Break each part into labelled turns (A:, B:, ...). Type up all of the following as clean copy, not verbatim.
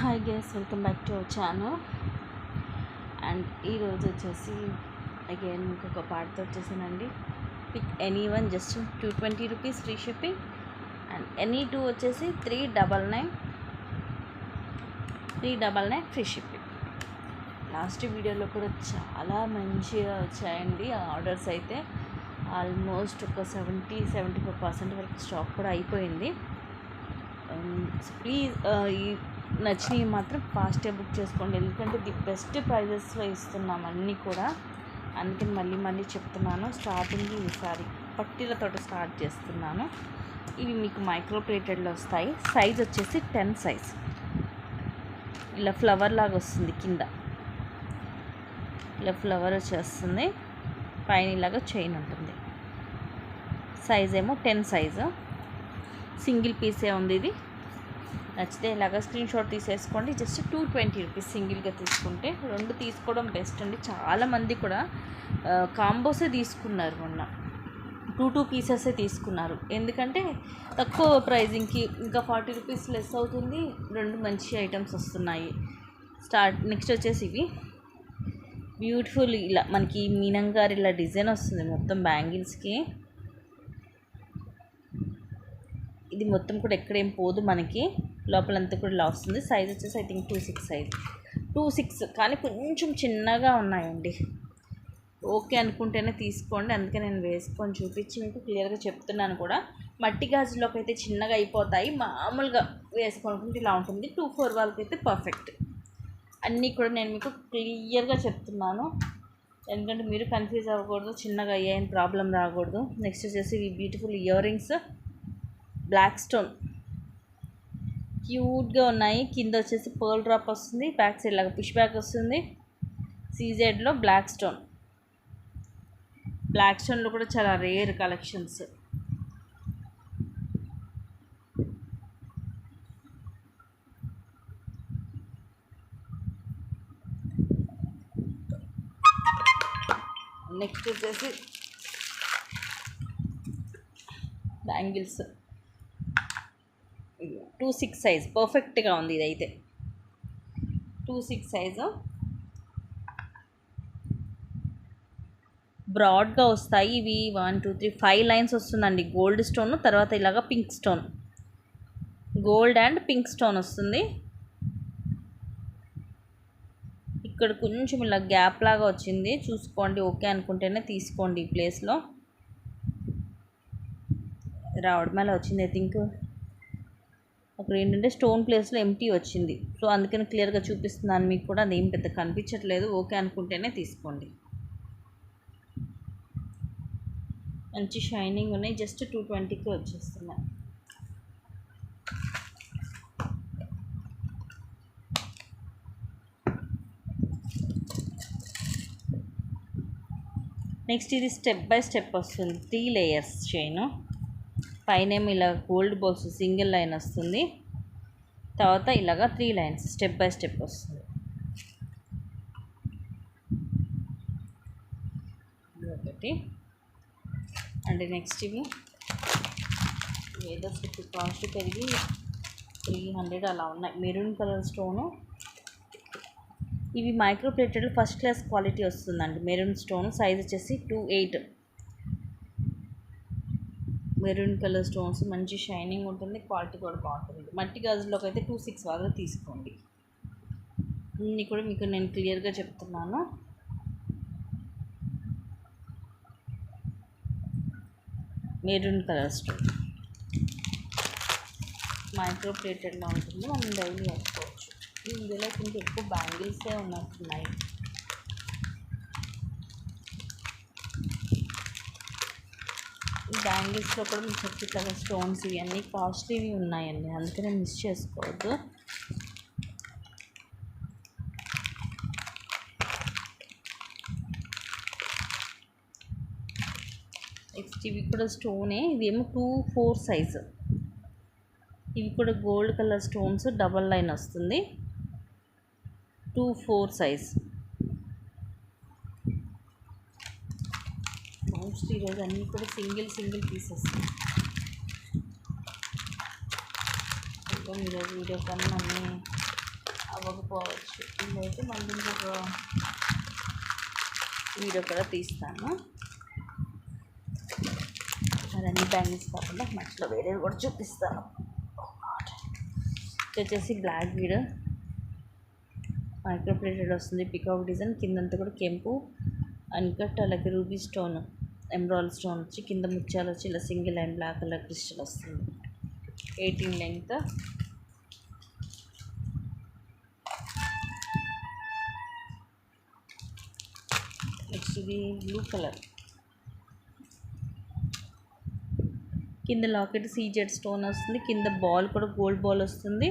A: Hi guys, welcome back to our channel. And ఈరోజు వచ్చేసి again ఇంకొక పార్ట్తో వచ్చేసానండి. Pick any one just 220 rupees free shipping. And any two వచ్చేసి 399 free shipping. Last వీడియోలో కూడా చాలా మంచిగా వచ్చాయండి ఆర్డర్స్. అయితే ఆల్మోస్ట్ ఒక 70-75% వరకు స్టాక్ కూడా అయిపోయింది. ప్లీజ్ ఈ నచ్చినవి మాత్రం ఫాస్ట్గా బుక్ చేసుకోండి, ఎందుకంటే ది బెస్ట్ ప్రైజెస్లో ఇస్తున్నాం అన్నీ కూడా. అందుకని మళ్ళీ చెప్తున్నాను. స్టార్టింగ్ ఈసారి పట్టీలతో స్టార్ట్ చేస్తున్నాను. ఇవి మీకు మైక్రో ప్లేటెడ్లో వస్తాయి. సైజ్ వచ్చేసి 10 సైజ్. ఇలా ఫ్లవర్ లాగా వస్తుంది, కింద ఇలా ఫ్లవర్ వచ్చేస్తుంది, పైన ఇలాగా చైన్ ఉంటుంది. సైజ్ ఏమో 10 సైజు, సింగిల్ పీసే ఉంది. ఇది నచ్చితే ఇలాగా స్క్రీన్ షాట్ తీసేసుకోండి. జస్ట్ 220 రూపీస్ సింగిల్గా తీసుకుంటే. రెండు తీసుకోవడం బెస్ట్ అండి. చాలామంది కూడా కాంబోసే తీసుకున్నారు, మొన్న 2 పీసెసే తీసుకున్నారు. ఎందుకంటే తక్కువ ప్రైజింగ్కి ఇంకా 40 రూపీస్ లెస్ అవుతుంది. రెండు మంచి ఐటమ్స్ వస్తున్నాయి. నెక్స్ట్ వచ్చేసి ఇవి బ్యూటిఫుల్, ఇలా మనకి మీనంగారు ఇలా డిజైన్ వస్తుంది మొత్తం బ్యాంగిల్స్కి. ఇది మొత్తం కూడా ఎక్కడేం పోదు, మనకి లోపలంతా కూడా ఇలా వస్తుంది. సైజ్ వచ్చేసి ఐ థింక్ 26 సైజ్, 26 కానీ కొంచెం చిన్నగా ఉన్నాయండి. ఓకే అనుకుంటేనే తీసుకోండి. అందుకే నేను వేసుకొని చూపించి మీకు క్లియర్గా చెప్తున్నాను కూడా. మట్టి గాజులోకి అయితే చిన్నగా అయిపోతాయి, మామూలుగా వేసుకోనుకుంటే ఇలా ఉంటుంది. 2-4 వాళ్ళకి అయితే పర్ఫెక్ట్. అన్నీ కూడా నేను మీకు క్లియర్గా చెప్తున్నాను, ఎందుకంటే మీరు కన్ఫ్యూజ్ అవ్వకూడదు, చిన్నగా అయ్యాయని ప్రాబ్లం రాకూడదు. నెక్స్ట్ వచ్చేసి ఈ beautiful ear rings, black stone క్యూట్గా ఉన్నాయి. కింద వచ్చేసి పర్ల్ డ్రాప్ వస్తుంది, బ్యాక్ సైడ్ లాగా పుష్ బ్యాక్ వస్తుంది. సీజెడ్లో బ్లాక్ స్టోన్లో కూడా చాలా రేర్ కలెక్షన్స్. నెక్స్ట్ వచ్చేసి బ్యాంగిల్స్ 26 సైజ్, పర్ఫెక్ట్గా ఉంది. ఇదైతే 26 సైజు, బ్రాడ్గా వస్తాయి ఇవి. 1 2 3 5 లైన్స్ వస్తుందండి. గోల్డ్ స్టోన్, తర్వాత ఇలాగ pink stone, gold and pink stone వస్తుంది. ఇక్కడ కొంచెం ఇలా గ్యాప్ లాగా వచ్చింది, చూసుకోండి. ఓకే అనుకుంటేనే తీసుకోండి. ఈ ప్లేస్లో రావడం అలా వచ్చింది. ఐ థింక్ అక్కడ ఏంటంటే స్టోన్ ప్లేస్లో ఎంటీ వచ్చింది, సో అందుకని క్లియర్గా చూపిస్తున్నాను మీకు కూడా. అదేం పెద్ద కనిపించట్లేదు. ఓకే అనుకుంటేనే తీసుకోండి. మంచి షైనింగ్ ఉన్నాయి. జస్ట్ 220కి వచ్చేస్తున్నాయి. నెక్స్ట్ ఇది స్టెప్ బై స్టెప్ వస్తుంది, 3 లేయర్స్ చైన్. పైన ఇలా గోల్డ్ బాల్స్ సింగిల్ లైన్ వస్తుంది, తర్వాత ఇలాగా 3 లైన్స్ స్టెప్ బై స్టెప్ వస్తుంది. ఒకటి అండ్ నెక్స్ట్ ఇవి ఏదో స్టెప్ కాస్ట్ పెరిగి 300 అలా ఉన్నాయి. Maroon colour stone. ఇవి micro plated first class quality వస్తుందండి. మెరూన్ స్టోన్, సైజ్ వచ్చేసి 28. మెరూన్ కలర్ స్టోన్స్, మంచి షైనింగ్ ఉంటుంది, క్వాలిటీ కూడా బాగుంటుంది. మట్టి గాజులోకి అయితే 26 వరకు తీసుకోండి. అన్నీ కూడా మీకు నేను క్లియర్గా చెప్తున్నాను. మెరూన్ కలర్ స్టోన్ మైక్రో ప్లేటెడ్లో ఉంటుంది, మనం డైలీ వేసుకోవచ్చు. ఇందులో కొంచెం ఎక్కువ బ్యాంగిల్సే ఉన్నట్టున్నాయి. బ్యాంగిల్స్లో కూడా మీకు 50 కలర్ స్టోన్స్ ఇవన్నీ కాస్ట్లీవి ఉన్నాయండి, అందుకనే మిస్ చేసుకోవద్దు. నెక్స్ట్ ఇవి కూడా స్టోనే, ఇవేమో 2-4 సైజు. ఇవి కూడా gold colour stones, double line వస్తుంది, 2-4 సైజ్. మోస్ట్ ఈరోజు అన్నీ కూడా సింగిల్ పీసెస్. ఈరోజు వీడియో కన్నా అన్నీ అవ్వకపోవచ్చు. ఇదైతే మళ్ళీ ఇంకొక వీడియో కూడా తీస్తాను. అదన్నీ బ్యాంగిల్స్ కాకుండా మధ్యలో వేరేవి కూడా చూపిస్తాను. ఇది వచ్చేసి బ్లాక్ బీడ్ మైక్రో ప్లేటెడ్ వస్తుంది. పికాక్ డిజైన్ కిందంతా కూడా కెంపు అన్కట్, అలాగే రూబీ స్టోన్, ఎమరాల్డ్ స్టోన్ వచ్చి కింద ముత్యాలు వచ్చి ఇలా single and black colour crystal వస్తుంది. 18 లెంగ్త్. నెక్స్ట్ ఇది బ్లూ కలర్. కింద లాకెట్ సీజెడ్ స్టోన్ వస్తుంది. కింద బాల్ కూడా గోల్డ్ బాల్ వస్తుంది.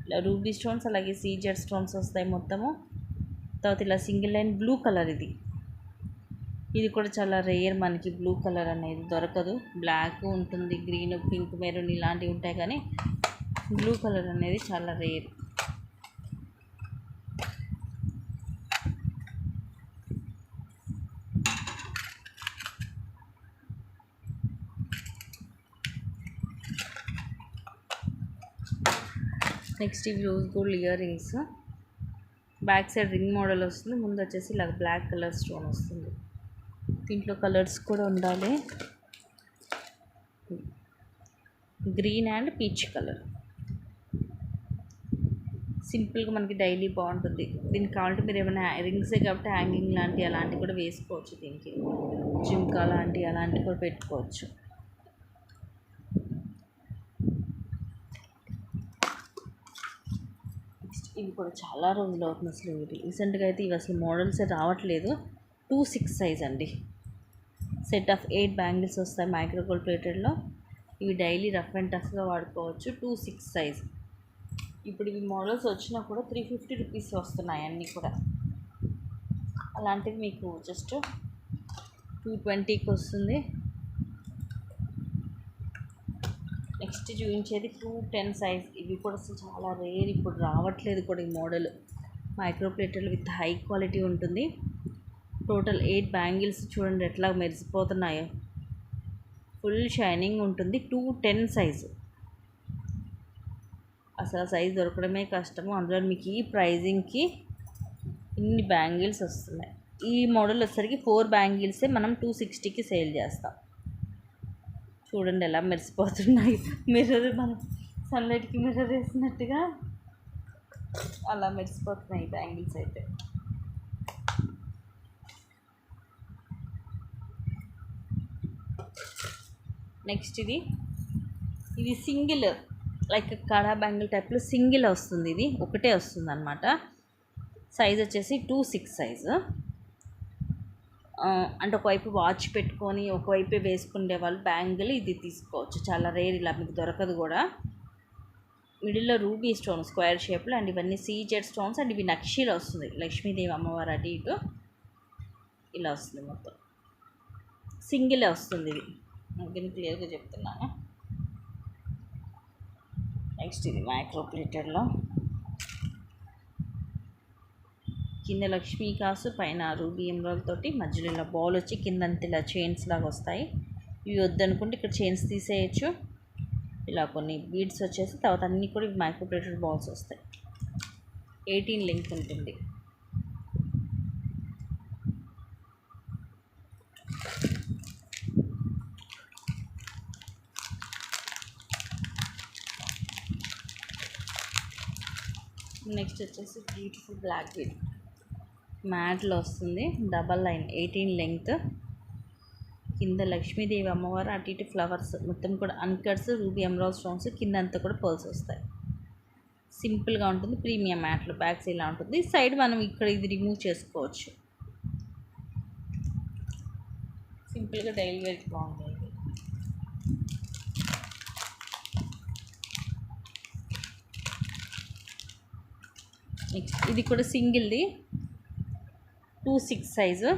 A: ఇలా రూబీ స్టోన్స్ అలాగే సీజెడ్ స్టోన్స్ వస్తాయి మొత్తము. తర్వాత ఇలా సింగిల్ లైన్ బ్లూ కలర్. ఇది కూడా చాలా రేర్, మనకి బ్లూ కలర్ అనేది దొరకదు. బ్లాక్ ఉంటుంది, గ్రీన్, పింక్, మెరూన్ ఇలాంటివి ఉంటాయి, కానీ బ్లూ కలర్ అనేది చాలా రేర్. నెక్స్ట్ ఇవి rose gold ear rings. Back side ring model వస్తుంది. ముందు వచ్చేసి ఇలా బ్లాక్ కలర్ స్టోన్ వస్తుంది. దీంట్లో కలర్స్ కూడా ఉండాలి, గ్రీన్ అండ్ పీచ్ కలర్. సింపుల్గా మనకి డైలీ బాగుంటుంది. దీనికి కావాలంటే మీరు ఏమైనా రింగ్సే కాబట్టి హ్యాంగింగ్ లాంటివి అలాంటివి కూడా వేసుకోవచ్చు. దీనికి జిమ్కా లాంటివి అలాంటివి కూడా పెట్టుకోవచ్చు. ఇవి కూడా చాలా రోజులు అవుతుంది అసలు. ఇవి రీసెంట్గా అయితే ఇవి అసలు మోడల్స్ రావట్లేదు. 2-6 సైజ్ అండి. సెట్ ఆఫ్ 8 బ్యాంగిల్స్ వస్తాయి మైక్రో గోల్డ్ ప్లేటెడ్లో. ఇవి డైలీ రఫ్ అండ్ టఫ్గా వాడుకోవచ్చు. 2-6 సైజ్. ఇప్పుడు ఇవి మోడల్స్ వచ్చినా కూడా 350 రూపీస్ వస్తున్నాయి అన్నీ కూడా. అలాంటివి మీకు జస్ట్ 220కి వస్తుంది. నెక్స్ట్ చూపించేది 210 సైజ్. ఇవి కూడా అసలు చాలా రేర్, ఇప్పుడు రావట్లేదు కూడా ఈ model. Micro plated with high quality ఉంటుంది. టోటల్ 8 బ్యాంగిల్స్ చూడండి ఎట్లా మెరిసిపోతున్నాయో. ఫుల్ షైనింగ్ ఉంటుంది. 210 సైజు. అసలు సైజ్ దొరకడమే కష్టము. అందులో మీకు ఈ ప్రైజింగ్కి ఇన్ని బ్యాంగిల్స్ వస్తున్నాయి. ఈ మోడల్ వచ్చేసరికి 4 బ్యాంగిల్సే మనం 260కి సేల్ చేస్తాం. చూడండి ఎలా మెరిసిపోతున్నాయి. మిర్రర్ మనం సన్లైట్కి మిర్రర్ వేసినట్టుగా అలా మెరిసిపోతున్నాయి బ్యాంగిల్స్ అయితే. నెక్స్ట్ ఇది సింగిల్, లైక్ కడా బ్యాంగిల్ టైప్లో సింగిల్ వస్తుంది. ఇది ఒకటే వస్తుంది అనమాట. సైజ్ వచ్చేసి 2-6 సైజు. అంటే ఒకవైపు వాచ్ పెట్టుకొని ఒకవైపే వేసుకునే వాళ్ళు బ్యాంగిల్ ఇది తీసుకోవచ్చు. చాలా రేర్, ఇలా మీకు దొరకదు కూడా. మిడిల్లో రూబీ స్టోన్ స్క్వేర్ షేప్లో, అండ్ ఇవన్నీ సీజెడ్ స్టోన్స్, అండ్ ఇవి నక్షీలో వస్తుంది. లక్ష్మీదేవి అమ్మవారు అటు ఇటు ఇలా వస్తుంది. మొత్తం సింగిలే వస్తుంది. ఇది దీన్ని క్లియర్గా చెప్తున్నాను. నెక్స్ట్ ఇది మైక్రో ప్లేటెడ్లో. కింద లక్ష్మీ కాసు, పైన రూబీ ఎమరాల్డ్ తోటి, మధ్యలో ఇలా బాల్ వచ్చి కిందంతా ఇలా చైన్స్ లాగా వస్తాయి. ఇవి వద్దనుకుంటే ఇక్కడ చైన్స్ తీసేయచ్చు. ఇలా కొన్ని బీడ్స్ వచ్చేసి తర్వాత అన్నీ కూడా ఇవి మైక్రో ప్లేటెడ్ బాల్స్ వస్తాయి. 18 లెంగ్త్ ఉంటుంది. నెక్స్ట్ వచ్చేసి బ్యూటిఫుల్ బ్లాక్ బీడ్ మ్యాట్లో వస్తుంది. Double line 18 length. కింద లక్ష్మీదేవి అమ్మవారు, అటు ఇటు ఫ్లవర్స్, మొత్తం కూడా అన్కట్స్, రూబీ ఎమరాల్డ్ స్టోన్స్, కింద అంతా కూడా పర్ల్స్ వస్తాయి. సింపుల్గా ఉంటుంది. ప్రీమియం మ్యాట్లో బ్యాక్ సైడ్ ఇలా ఉంటుంది. సైడ్ మనం ఇక్కడ ఇది రిమూవ్ చేసుకోవచ్చు. సింపుల్గా డైలీ వేర్కి బాగుంటుంది. నెక్స్ట్ ఇది కూడా సింగిల్ది 2-6 సైజు,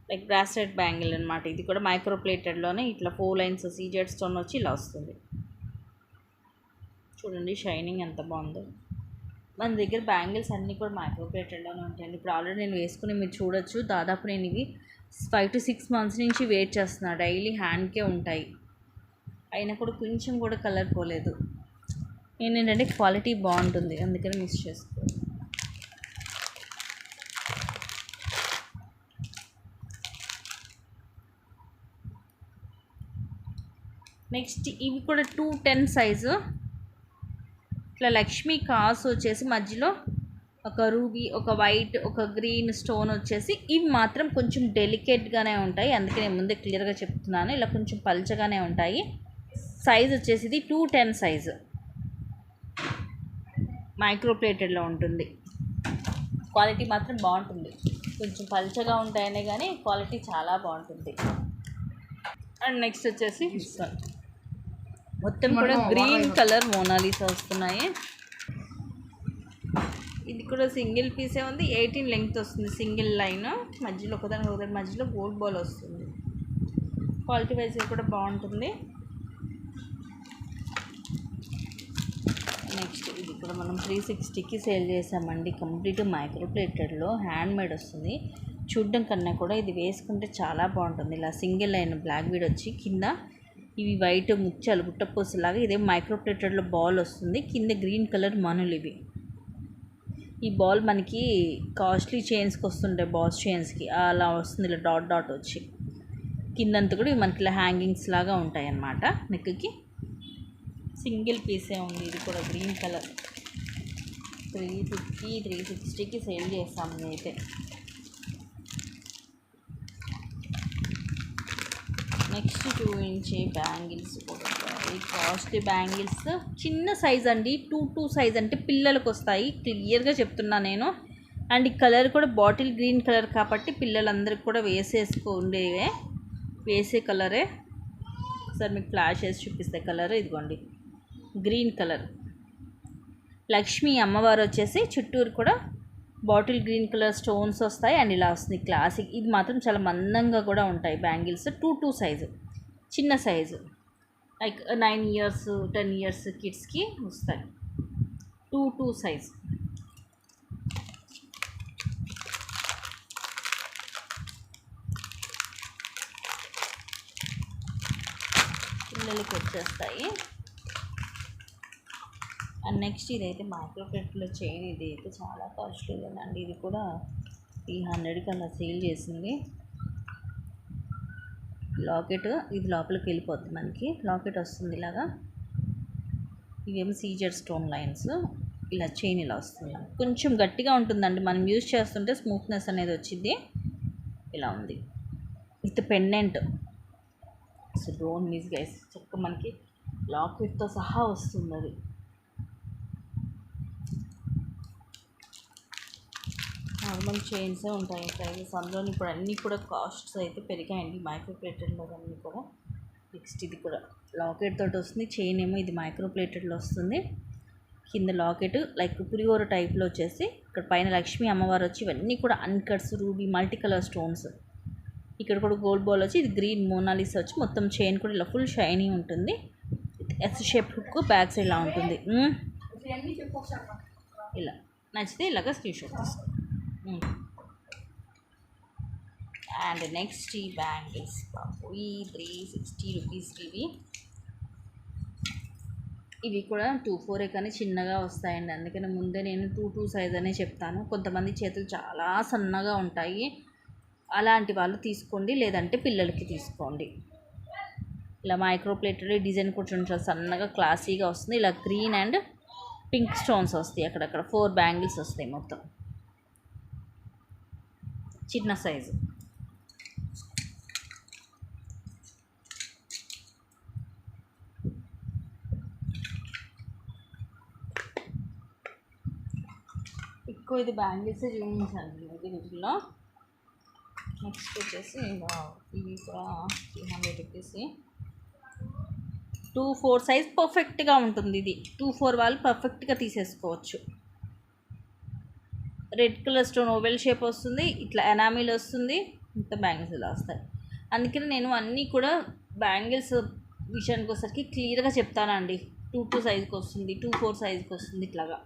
A: లైక్ బ్రాస్లెట్ బ్యాంగిల్ అనమాట. ఇది కూడా మైక్రో ప్లేటెడ్లోనే ఇట్లా 4 లైన్స్ సీజెడ్ స్టోన్ వచ్చి ఇలా వస్తుంది. చూడండి షైనింగ్ ఎంత బాగుందో. మన దగ్గర బ్యాంగిల్స్ అన్నీ కూడా మైక్రో ప్లేటెడ్లోనే ఉంటాయండి. ఇప్పుడు ఆల్రెడీ నేను వేసుకుని మీరు చూడొచ్చు. దాదాపు నేను ఇవి 5 to 6 మంత్స్ నుంచి వెయిట్ చేస్తున్నా. డైలీ హ్యాండ్కే ఉంటాయి, అయినా కూడా కొంచెం కూడా కలర్ పోలేదు. ఏంటంటే క్వాలిటీ బాగుంటుంది, అందుకని మిస్ చేసుకో. నెక్స్ట్ ఇవి కూడా 210 సైజు. ఇట్లా లక్ష్మీ కాసు వచ్చేసి మధ్యలో ఒక రూబీ, ఒక వైట్, ఒక గ్రీన్ స్టోన్ వచ్చేసి, ఇవి మాత్రం కొంచెం డెలికేట్గానే ఉంటాయి, అందుకే నేను ముందే క్లియర్గా చెప్తున్నాను. ఇలా కొంచెం పల్చగానే ఉంటాయి. సైజ్ వచ్చేసి ఇది 210 సైజు, మైక్రో ప్లేటెడ్లో ఉంటుంది. క్వాలిటీ మాత్రం బాగుంటుంది, కొంచెం పల్చగా ఉంటాయనే కానీ క్వాలిటీ చాలా బాగుంటుంది. అండ్ నెక్స్ట్ వచ్చేసి మొత్తం కూడా గ్రీన్ కలర్ మోనాలిసా వస్తున్నాయి. ఇది కూడా సింగిల్ పీసే ఉంది, 18 లెంగ్త్ వస్తుంది, సింగిల్ లైన్ మధ్యలో ఒకదాని మధ్యలో గోల్డ్ బాల్ వస్తుంది. క్వాలిటీ వైజ్గా కూడా బాగుంటుంది. నెక్స్ట్ ఇది కూడా మనం 360కి సేల్ చేసామండి, కంప్లీట్ మైక్రో ప్లేటెడ్లో హ్యాండ్ మేడ్ వస్తుంది. చూడడం కన్నా కూడా ఇది వేసుకుంటే చాలా బాగుంటుంది. ఇలా సింగిల్ లైన్ బ్లాక్ బీడ్ వచ్చి కింద ఇవి వైట్ ముత్యాలు గుట్టపూసలాగా, ఇదే మైక్రో ప్లేటెడ్లో బాల్ వస్తుంది. కింద గ్రీన్ కలర్ మనులు ఇవి. ఈ బాల్ మనకి కాస్ట్లీ చైన్స్కి వస్తుంటాయి, బాస్ చైన్స్కి అలా వస్తుంది. ఇలా డాట్ డాట్ వచ్చి కిందంతా కూడా మనకి ఇలా హ్యాంగింగ్స్ లాగా ఉంటాయి అన్నమాట. నెక్కి సింగిల్ పీసే ఉంది, ఇది కూడా గ్రీన్ కలర్. 350 360కి సేల్ చేస్తాము నేనైతే. నెక్స్ట్ 2 ఇంచ్ బ్యాంగిల్స్ కూడా కాస్ట్లీ బ్యాంగిల్స్, చిన్న సైజ్ అండి, 2 సైజ్ అంటే పిల్లలకు వస్తాయి, క్లియర్గా చెప్తున్నా నేను. అండ్ ఈ కలర్ కూడా బాటిల్ గ్రీన్ కలర్ కాబట్టి పిల్లలందరికీ కూడా వేసేసుకోండేవే, వేసే కలరే. సార్ మీకు ఫ్లాష్ వేసి చూపిస్తే కలర్ ఇదిగోండి, గ్రీన్ కలర్. లక్ష్మీ అమ్మవారు వచ్చేసి చుట్టూరు కూడా బాటిల్ గ్రీన్ కలర్ స్టోన్స్ వస్తాయి. అండ్ ఇలా వస్తుంది క్లాసిక్. ఇది మాత్రం చాలా మందంగా కూడా ఉంటాయి బ్యాంగిల్స్. 2 సైజు, చిన్న సైజు, లైక్ 9 ఇయర్స్ 10 ఇయర్స్ కిడ్స్కి వస్తాయి. 2 సైజు. పిల్లలకి వచ్చేస్తాయి. అండ్ నెక్స్ట్ ఇదైతే మైక్రో ప్లేట్లో చైన్, ఇది అయితే చాలా కాస్ట్లీ లేదండి, ఇది కూడా 300కి అలా సేల్ చేసింది. లాకెట్ ఇది లోపలికి వెళ్ళిపోతుంది, మనకి లాకెట్ వస్తుంది ఇలాగా. ఇవేమో సీజర్ స్టోన్ లైన్స్, ఇలా చైన్ ఇలా వస్తుంది. కొంచెం గట్టిగా ఉంటుందండి, మనం యూజ్ చేస్తుంటే స్మూత్నెస్ అనేది వచ్చింది. ఇలా ఉంది with pendant. So don't miss guys, చక్క మనకి లాకెట్తో సహా వస్తుంది అది. నార్మల్ చైన్సే ఉంటాయి ప్రైజెస్, అందులో ఇప్పుడు అన్నీ కూడా కాస్ట్స్ అయితే పెరిగాయండి మైక్రో ప్లేటెడ్లో అన్నీ కూడా. నెక్స్ట్ ఇది కూడా లాకెట్ తోటి వస్తుంది, చైన్ ఏమో ఇది మైక్రో ప్లేటెడ్లో వస్తుంది. కింద లాకెట్ లైక్ పులిహోర టైప్లో వచ్చేసి, ఇక్కడ పైన లక్ష్మీ అమ్మవారు వచ్చి, ఇవన్నీ కూడా అన్కట్స్, రూబీ, మల్టీ కలర్ స్టోన్స్. ఇక్కడ కూడా గోల్డ్ బాల్ వచ్చి, ఇది గ్రీన్ మోనాలిసా వచ్చి, మొత్తం చైన్ కూడా ఇలా ఫుల్ షైనీ ఉంటుంది. S shape hook back side ఇలా ఉంటుంది. ఇలా నచ్చితే ఇలాగ స్క్రీన్ షాట్ తీసుకోండి. అండ్ నెక్స్ట్ ఈ బ్యాంగిల్స్ ఈ 360 రూపీస్కి ఇవి కూడా 2-4 కానీ చిన్నగా వస్తాయండి, అందుకని ముందే నేను 2 సైజ్ అనే చెప్తాను. కొంతమంది చేతులు చాలా సన్నగా ఉంటాయి, అలాంటి వాళ్ళు తీసుకోండి, లేదంటే పిల్లలకి తీసుకోండి. ఇలా మైక్రో ప్లేటెడ్ డిజైన్ కూడా చాలా సన్నగా క్లాసీగా వస్తుంది. ఇలా గ్రీన్ అండ్ పింక్ స్టోన్స్ వస్తాయి, అక్కడక్కడ 4 బ్యాంగిల్స్ వస్తాయి మొత్తం, చిన్న సైజు. ఎక్కువ ఇది బ్యాంగిల్స్ చూపించాలి వీటిలో. నెక్స్ట్ వచ్చేసి ఇవి కూడా 300 రూపీస్. 2-4 సైజ్ పర్ఫెక్ట్గా ఉంటుంది, ఇది 2-4 వాళ్ళు పర్ఫెక్ట్గా తీసేసుకోవచ్చు. Red colour stone oval shape వస్తుంది, ఇట్లా ఎనామిల్ వస్తుంది, ఇంత బ్యాంగిల్స్ ఇలా వస్తాయి. అందుకని నేను అన్నీ కూడా బ్యాంగిల్స్ విషయానికి వచ్చేసరికి క్లియర్గా చెప్తానండి. 2 సైజుకి వస్తుంది, 2-4 సైజుకి వస్తుంది ఇట్లాగా.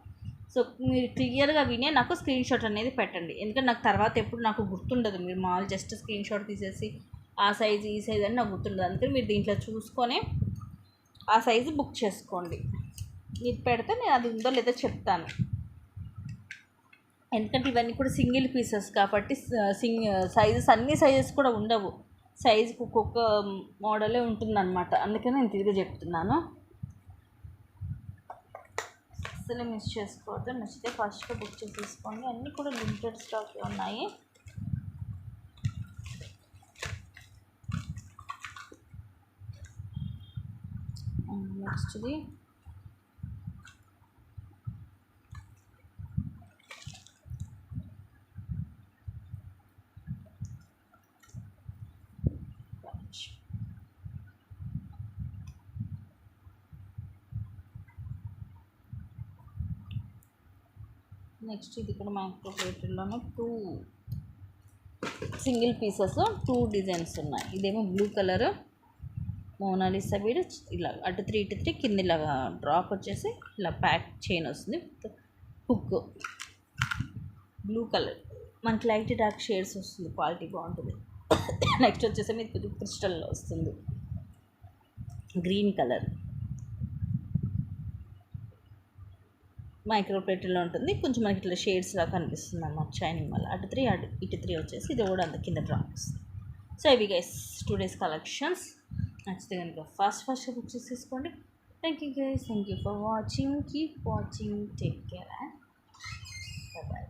A: సో మీరు క్లియర్గా వినే నాకు స్క్రీన్ షాట్ అనేది పెట్టండి, ఎందుకంటే నాకు తర్వాత ఎప్పుడు నాకు గుర్తుండదు. మీరు మామూలు జస్ట్ స్క్రీన్ షాట్ తీసేసి ఆ సైజు ఈ సైజు అని నాకు గుర్తుండదు. అందుకని మీరు దీంట్లో చూసుకొని ఆ సైజు బుక్ చేసుకోండి. నీకు పెడితే నేను అది ఉందో లేదో చెప్తాను. ఎందుకంటే ఇవన్నీ కూడా సింగిల్ పీసెస్ కాబట్టి సైజెస్ అన్ని సైజెస్ కూడా ఉండవు. సైజుకి ఒక్కొక్క మోడలే ఉంటుందన్నమాట. అందుకని నేను తిరిగి చెప్తున్నాను. అసలు మిస్ చేసుకోవద్దు. నచ్చితే ఫస్ట్గా బుక్ చేసేసుకోండి. అన్నీ కూడా లిమిటెడ్ స్టాక్ ఉన్నాయి. నెక్స్ట్ది ఇది కూడా మైక్రో ప్లేటర్లోనే 2 సింగిల్ పీసెస్ 2 డిజైన్స్ ఉన్నాయి. ఇదేమో బ్లూ కలర్ మోనాలిసా బీడ్, ఇలా అటు 3 ఇటు 3 కింద ఇలాగా డ్రాప్ వచ్చేసి ఇలా ప్యాక్ చైన్ వస్తుంది. హుక్ బ్లూ కలర్ మనకి లైట్ డార్క్ షేడ్స్ వస్తుంది. క్వాలిటీ బాగుంటుంది. నెక్స్ట్ వచ్చేసి మీకు క్రిస్టల్లో వస్తుంది. గ్రీన్ కలర్ మైక్రో ప్లేట్లో ఉంటుంది. కొంచెం మనకి ఇట్లా షేడ్స్ లాగా కనిపిస్తుంది అన్నమాట షైనింగ్ వల్ల. అటు 3 ఇటు 3 వచ్చేసి ఇది కూడా అంత కింద డ్రాప్ వస్తుంది. సో ఇవి గైస్ 2 days కలెక్షన్స్. నచ్చితే కనుక ఫాస్ట్గా బుక్ చేసేసుకోండి. Thank you guys. Thank you for watching. Keep watching. Take care and bye.